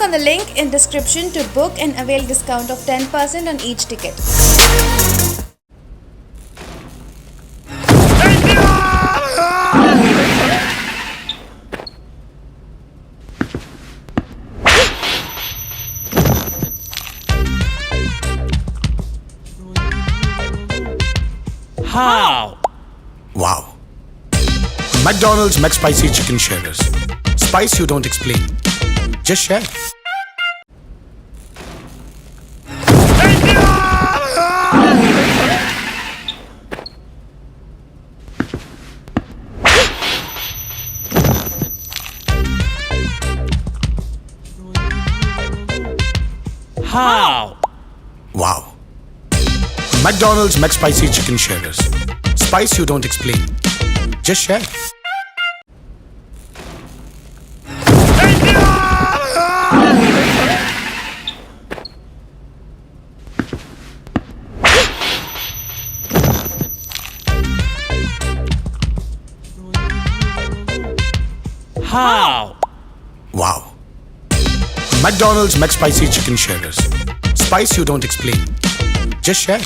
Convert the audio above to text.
on the link in description to book and avail discount of 10% on each ticket. How? Wow. McDonald's McSpicy chicken sharers. Spice you don't explain. Just share. How? Wow. McDonald's McSpicy chicken sharers. Spice you don't explain. Just share. How? Wow. McDonald's McSpicy chicken sharers. Spice you don't explain. Just share.